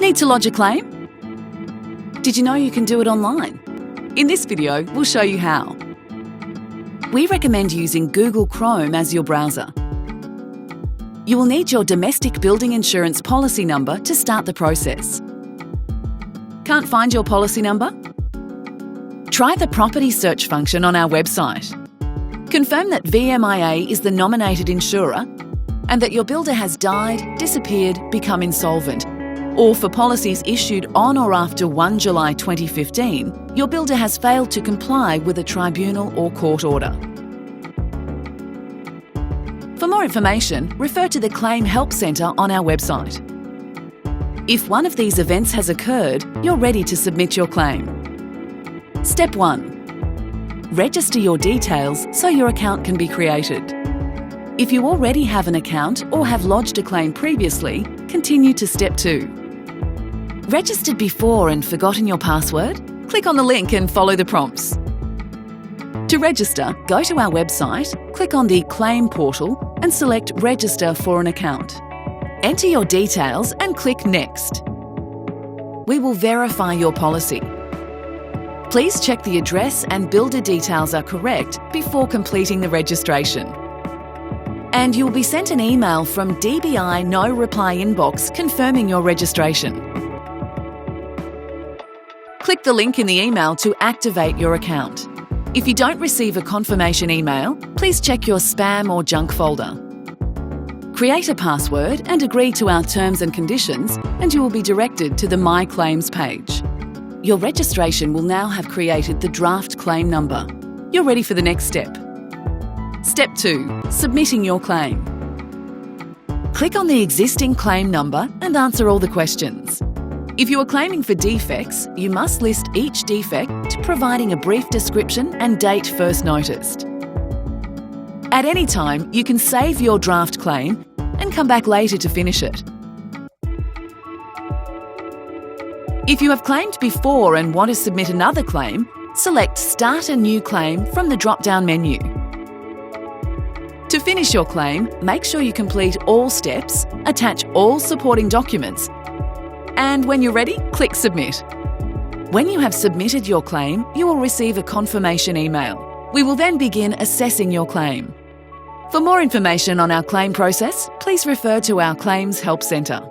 Need to lodge a claim? Did you know you can do it online? In this video, we'll show you how. We recommend using Google Chrome as your browser. You will need your domestic building insurance policy number to start the process. Can't find your policy number? Try the property search function on our website. Confirm that VMIA is the nominated insurer and that your builder has died, disappeared, become insolvent, or for policies issued on or after 1 July 2015, your builder has failed to comply with a tribunal or court order. For more information, refer to the Claim Help Centre on our website. If one of these events has occurred, you're ready to submit your claim. Step 1. Register your details so your account can be created. If you already have an account or have lodged a claim previously, continue to Step 2. Registered before and forgotten your password? Click on the link and follow the prompts. To register, go to our website, click on the Claim portal and select Register for an account. Enter your details and click Next. We will verify your policy. Please check the address and builder details are correct before completing the registration. And you will be sent an email from DBI No Reply Inbox confirming your registration. Click the link in the email to activate your account. If you don't receive a confirmation email, please check your spam or junk folder. Create a password and agree to our terms and conditions, and you will be directed to the My Claims page. Your registration will now have created the draft claim number. You're ready for the next step. Step 2. Submitting your claim. Click on the existing claim number and answer all the questions. If you are claiming for defects, you must list each defect, providing a brief description and date first noticed. At any time, you can save your draft claim and come back later to finish it. If you have claimed before and want to submit another claim, select Start a New Claim from the drop-down menu. To finish your claim, make sure you complete all steps, attach all supporting documents, and when you're ready, click Submit. When you have submitted your claim, you will receive a confirmation email. We will then begin assessing your claim. For more information on our claim process, please refer to our Claims Help Centre.